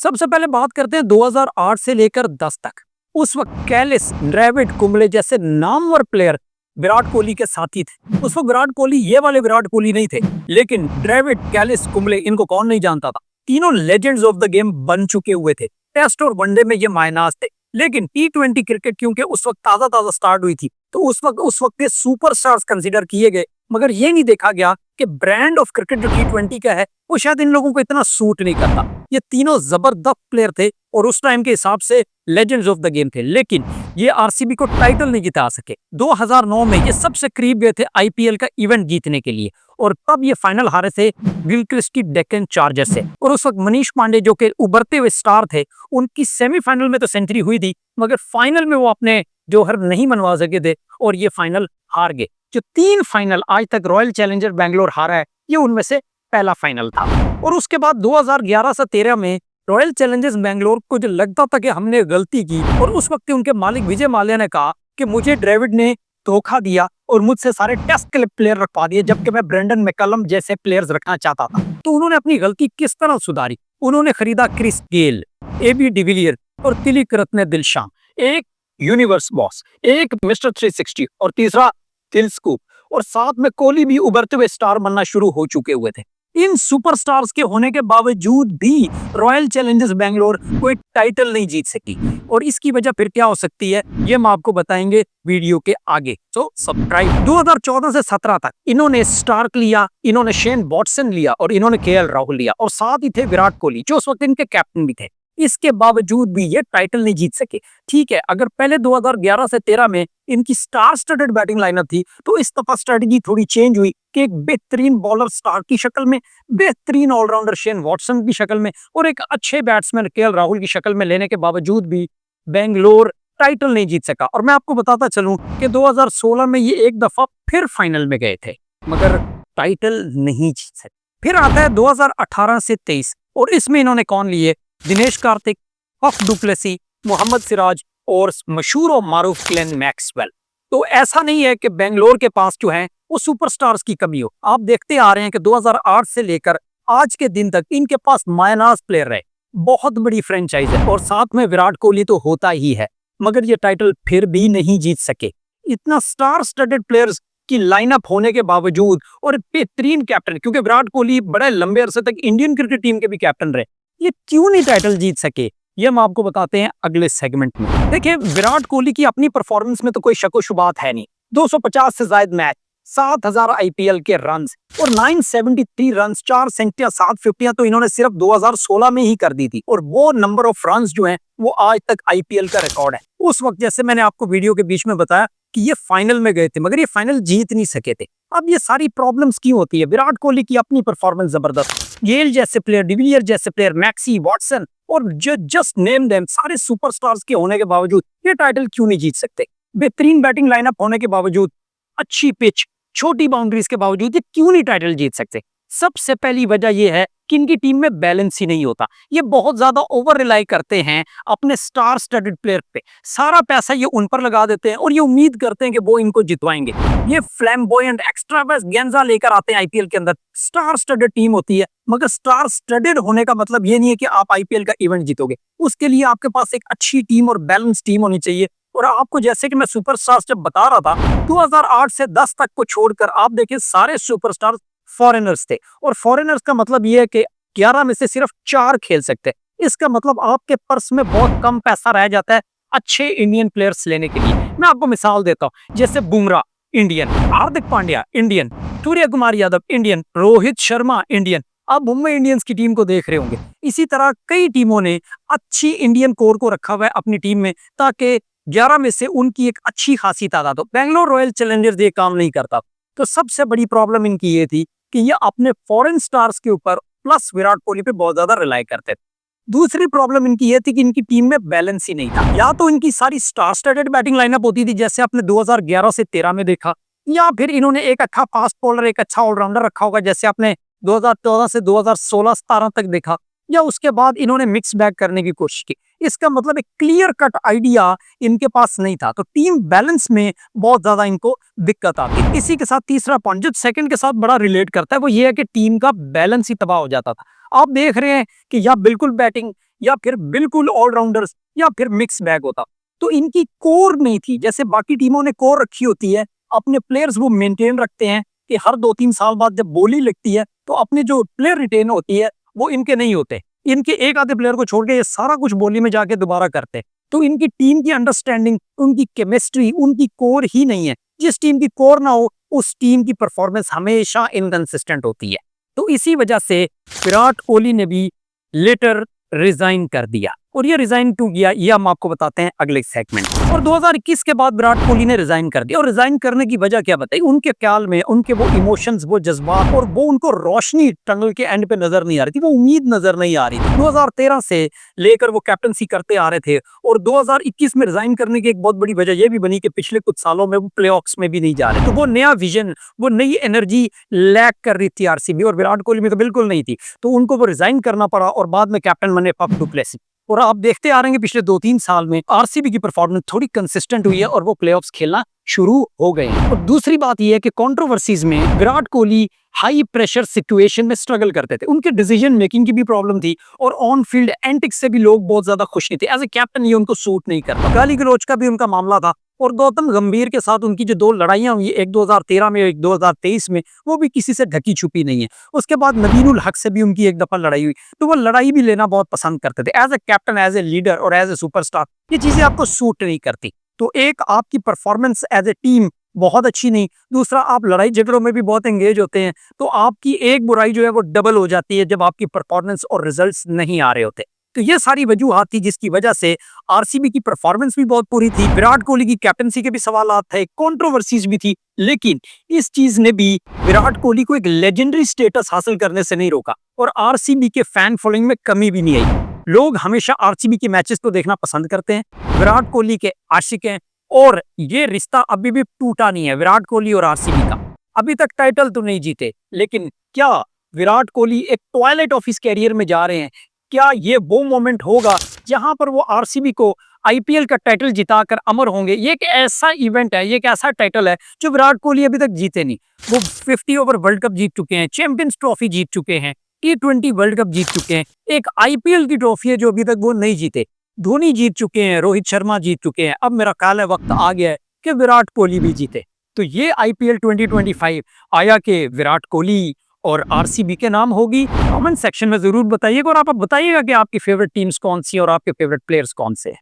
सबसे पहले बात करते हैं 2008 से लेकर 10 तक। उस वक्त कैलिस, द्रविड़, कुंबले जैसे नामवर प्लेयर विराट कोहली के साथी थे। उस वक्त विराट कोहली ये वाले विराट कोहली नहीं थे, लेकिन द्रविड़, कैलिस, कुंबले इनको कौन नहीं जानता था। तीनों लेजेंड्स ऑफ द गेम बन चुके हुए थे। टेस्ट और वनडे में ये मायनाज थे, लेकिन T20 क्रिकेट क्योंकि उस वक्त ताजा ताजा स्टार्ट हुई थी, तो उस वक्त ये सुपरस्टार्स कंसीडर किए गए, मगर ये नहीं देखा गया कि ब्रांड ऑफ क्रिकेट जो T20 का है वो शायद इन लोगों को इतना सूट नहीं करता। ये तीनों जबरदस्त प्लेयर थे और उस टाइम के हिसाब से लेजेंड्स ऑफ द गेम थे, लेकिन ये आरसीबी को टाइटल नहीं जिता सके। 2009 में ये सबसे करीब गए थे आईपीएल का इवेंट जीतने के लिए, और तब ये फाइनल हारे थे गिलक्रिस्ट की डेक्कन चार्जर से। और उस वक्त मनीष पांडे जो कि उभरते हुए स्टार थे, उनकी सेमीफाइनल में तो सेंचुरी हुई थी, मगर फाइनल में वो अपने जौहर नहीं मनवा सके थे और ये फाइनल हार गए। जो 3 फाइनल आज तक रॉयल चैलेंजर बैंगलोर हारा है, ये उनमें से पहला फाइनल था। और उसके बाद 2011 से 13 में रॉयल चैलेंजर्स बैंगलोर को जो लगता था कि हमने गलती की, और उस वक्त उनके मालिक विजय माल्या ने कहा कि मुझे द्रविड़ ने धोखा दिया और मुझसे सारे टेस्ट के प्लेयर रखवा दिए, जबकि मैं ब्रेंडन मैकलम जैसे प्लेयर्स रखना चाहता था। तो उन्होंने अपनी गलती किस तरह सुधारी? उन्होंने खरीदा क्रिस गेल, AB डिविलियर और तिलक रत्ने दिलशान, एक यूनिवर्स बॉस, एक मिस्टर 360 और तीसरा दिल स्कूप, और साथ में कोहली भी उभरते हुए स्टार बनना शुरू हो चुके हुए थे। इन सुपरस्टार्स के होने के बावजूद भी रॉयल चैलेंजर्स बैंगलोर कोई टाइटल नहीं जीत सकी, और इसकी वजह फिर क्या हो सकती है ये हम आपको बताएंगे वीडियो के आगे। तो सब्सक्राइब। 2014 से 17 तक इन्होंने स्टार्क लिया, इन्होंने शेन वॉटसन लिया और इन्होंने KL राहुल लिया, और साथ ही थे विराट कोहली जो उस वक्त इनके कैप्टन भी थे। इसके बावजूद भी ये टाइटल नहीं जीत सके। ठीक है, अगर पहले 2011 से 13 में इनकी स्टार स्टडेड बैटिंग लाइनअप थी, तो इस दफा स्ट्रेटजी थोड़ी चेंज हुई कि एक बेहतरीन बॉलर स्टार की शक्ल में, बेहतरीन ऑलराउंडर शेन वॉटसन की शक्ल में और एक अच्छे बैट्समैन KL राहुल की शक्ल में लेने के बावजूद भी बेंगलोर टाइटल नहीं जीत सका। और मैं आपको बताता चलूं कि 2016 में ये एक दफा फिर फाइनल में गए थे, मगर टाइटल नहीं जीत सके। फिर आता है 2018 से 23, और इसमें इन्होंने कौन लिए? Dinesh Karthik, Faf du Plessis, Mohammed Siraj और मशहूर और मारूफ ग्लेन मैक्सवेल। तो ऐसा नहीं है कि बेंगलोर के पास जो है वो सुपरस्टार्स की कमी हो। आप देखते आ रहे हैं कि 2008 से लेकर आज के दिन तक इनके पास मायनाज प्लेयर रहे, बहुत बड़ी फ्रेंचाइज है, और साथ में विराट कोहली तो होता ही है, मगर ये टाइटल फिर भी नहीं जीत सके। इतना स्टार स्टडेड प्लेयर्स की लाइनअप होने के बावजूद और बेहतरीन कैप्टन, क्योंकि विराट कोहली बड़े लंबे अरसे तक इंडियन क्रिकेट टीम के भी कैप्टन रहे, ये क्यों नहीं टाइटल जीत सके, ये हम आपको बताते हैं अगले सेगमेंट में। देखिए, विराट कोहली की अपनी परफॉर्मेंस में तो कोई शक व शुबात है नहीं। 250 से ज्यादा मैच, 7000 आईपीएल के रन्स और 973 रन्स, 4 सेंचुरियां, 7 फिफ्टियां तो इन्होंने सिर्फ 2016 में ही कर दी थी, और वो नंबर ऑफ रन्स जो हैं वो आज तक आईपीएल का रिकॉर्ड है। उस वक्त जैसे मैंने आपको वीडियो के बीच में बताया कि ये फाइनल में गए थे, मगर ये फाइनल जीत नहीं सके थे। अब ये सारी प्रॉब्लम्स क्यों होती है? विराट कोहली की अपनी परफॉर्मेंस जबरदस्त, गेल जैसे प्लेयर, डिविलियर जैसे प्लेयर, मैक्सी, वॉटसन और जस्ट नेम देम, सारे सुपरस्टार्स के होने के बावजूद ये टाइटल क्यों नहीं जीत सकते? बेहतरीन बैटिंग लाइनअप होने के बावजूद, अच्छी पिच, छोटी बाउंड्रीज के बावजूद ये क्यों नहीं टाइटल जीत सकते? सबसे पहली वजह यह है कि इनकी टीम में बैलेंस ही नहीं होता। ये बहुत ज्यादा ओवर रिलाई करते हैं अपने स्टार स्टडेड प्लेयर पे, सारा पैसा ये उन पर लगा देते हैं और ये उम्मीद करते हैं कि वो इनको जितवाएंगे। ये फ्लैम्बॉयंट एक्स्ट्रावेगेंजा लेकर आते हैं आईपीएल के अंदर। स्टार स्टडेड टीम होती है, मगर स्टार स्टडेड होने का मतलब ये नहीं है कि आप आईपीएल का इवेंट जीतोगे। उसके लिए आपके पास एक अच्छी टीम और बैलेंस टीम होनी चाहिए। और आपको जैसे कि मैं सुपरस्टार्स जब बता रहा था, 2008 से 10 तक को छोड़कर आप देखिए सारे सुपरस्टार्स फॉरेनर्स थे, और फॉरेनर्स का मतलब ये है कि 11 में से सिर्फ 4 खेल सकते हैं। इसका मतलब आपके पर्स में बहुत कम पैसा रह जाता है अच्छे इंडियन प्लेयर्स लेने के लिए। मैं आपको मिसाल देता हूं, जैसे Bumrah Indian, Hardik Pandya Indian, Surya Kumar Yadav Indian, Rohit Sharma Indian. आप मुंबई इंडियंस की टीम को देख रहे होंगे। इसी तरह कई टीमों ने अच्छी इंडियन कोर को रखा हुआ है अपनी टीम में, ताकि 11 में से उनकी एक अच्छी खासी तादाद हो। बेंगलोर रॉयल चैलेंजर्स ये काम नहीं करता। तो सबसे बड़ी प्रॉब्लम इनकी ये थी कि ये अपने फॉरेन स्टार्स के ऊपर प्लस विराट कोहली पे बहुत ज्यादा रिलाई करते थे। दूसरी प्रॉब्लम इनकी ये थी कि इनकी टीम में बैलेंस ही नहीं था। या तो इनकी सारी स्टार स्टडेड बैटिंग लाइनअप होती थी, जैसे आपने 2011 से 13 में देखा, या फिर इन्होंने एक अच्छा फास्ट बॉलर, एक अच्छा ऑलराउंडर रखा होगा, जैसे आपने 2014 से 2016-17 तक देखा, या उसके बाद इन्होंने मिक्स बैग करने की कोशिश की। इसका मतलब एक क्लियर कट आइडिया इनके पास नहीं था। तो टीम बैलेंस में बहुत ज्यादा इनको दिक्कत आती है। इसी के साथ तीसरा पॉइंट जो सेकंड के साथ बड़ा रिलेट करता है वो ये है कि टीम का बैलेंस ही तबाह हो जाता था। आप देख रहे हैं कि या बिल्कुल बैटिंग या फिर बिल्कुल ऑलराउंडर्स या फिर मिक्स बैग होता। तो इनकी कोर नहीं थी, जैसे बाकी टीमों ने कोर रखी होती है, अपने प्लेयर्स वो मेंटेन रखते हैं कि हर 2-3 साल बाद जब बोली लगती है तो अपने जो प्लेयर रिटेन होती है वो इनके नहीं होते। इनके एक आधे प्लेयर को छोड़ के ये सारा कुछ बोली में जाके दोबारा करते। तो इनकी टीम की अंडरस्टैंडिंग, उनकी केमिस्ट्री, उनकी कोर ही नहीं है। जिस टीम की कोर ना हो उस टीम की परफॉर्मेंस हमेशा इनकंसिस्टेंट होती है। तो इसी वजह से विराट कोहली ने भी लेटर रिजाइन कर दिया। और ये रिजाइन क्यों किया ये हम आपको बताते हैं अगले सेगमेंट। और 2021 के बाद विराट कोहली ने रिजाइन कर दिया। और रिजाइन करने की वजह क्या बताई, उनके ख्याल में उनके वो इमोशंस, वो जज्बात और वो उनको रोशनी टनल के एंड पे नजर नहीं आ रही थी, वो उम्मीद नजर नहीं आ रही थी। 2013 से लेकर वो कैप्टनसी करते आ रहे थे और 2021 में रिजाइन करने की एक बहुत बड़ी वजह यह भी बनी कि पिछले कुछ सालों में वो प्लेऑफ्स में भी नहीं जा रहे। तो वो नया विजन, वो नई एनर्जी लैक कर रही थी आरसीबी, और विराट कोहली में तो बिल्कुल नहीं थी। तो उनको वो रिजाइन करना पड़ा और बाद में कैप्टन बने फफ डू प्लेसी। और आप देखते आ रहे हैं कि पिछले 2-3 साल में आरसीबी की परफॉर्मेंस थोड़ी कंसिस्टेंट हुई है और वो प्लेऑफ्स खेलना शुरू हो गए हैं। और दूसरी बात यह है कि कंट्रोवर्सीज में Virat Kohli high pressure situation में स्ट्रगल करते थे, उनके डिसीजन मेकिंग की भी प्रॉब्लम थी और ऑन फील्ड एंटिक्स से भी लोग बहुत ज्यादा खुश नहीं थे। एज ए कैप्टन ये उनको सूट नहीं करता। गाली गलौज का भी उनका मामला था। और गौतम गंभीर के साथ उनकी जो 2 लड़ाइयां हुई, एक 2013 में, एक 2023 में, वो भी किसी से ढकी छुपी नहीं है। उसके बाद नदीरुल हक से भी उनकी एक दफा लड़ाई हुई, तो वो लड़ाई भी लेना बहुत पसंद करते थे। As a captain, as a leader और एज ए सुपरस्टार ये चीजें आपको सूट नहीं करती। तो एक आपकी परफॉर्मेंस एज ए टीम बहुत अच्छी नहीं, दूसरा आप लड़ाई झगड़ों में भी बहुत एंगेज होते हैं, तो आपकी एक बुराई जो है वो डबल हो जाती है जब आपकी परफॉर्मेंस और रिजल्ट्स नहीं आ रहे होते। तो ये सारी वजूहात थी जिसकी वजह से आरसीबी की परफॉर्मेंस भी बहुत बुरी थी। विराट कोहली की कैप्टनसी के भी सवालात थे, कंट्रोवर्सीज भी थी, लेकिन इस चीज ने भी विराट कोहली को एक लेजेंडरी स्टेटस हासिल करने से नहीं रोका और आरसीबी के फैन फॉलोइंग में कमी भी नहीं आई। लोग हमेशा आरसीबी के मैचेस को देखना पसंद करते हैं, विराट कोहली के आशिक हैं और ये रिश्ता अभी भी टूटा नहीं है विराट कोहली और आरसीबी का। अभी तक टाइटल तो नहीं जीते, लेकिन क्या विराट कोहली एक टॉयलेट ऑफ हिज कैरियर में जा रहे हैं? क्या ये वो मोमेंट होगा जहां पर वो आरसीबी को आईपीएल का टाइटल जिताकर अमर होंगे? ये एक ऐसा इवेंट है, ये एक ऐसा टाइटल है जो विराट कोहली अभी तक जीते नहीं। वो 50 ओवर वर्ल्ड कप जीत चुके हैं, चैंपियंस ट्रॉफी जीत चुके हैं, T20 वर्ल्ड कप जीत चुके हैं, एक आईपीएल की ट्रॉफी है जो अभी तक वो नहीं जीते। धोनी जीत चुके हैं, रोहित शर्मा जीत चुके हैं, अब मेरा ख्याल है वक्त आ गया है कि विराट कोहली भी जीते। तो ये आईपीएल 2025 आया कि विराट कोहली और आरसीबी के नाम होगी। कमेंट सेक्शन में जरूर बताइएगा और आप बताइएगा कि आपकी फेवरेट टीम्स कौन सी और आपके फेवरेट प्लेयर्स कौन से हैं।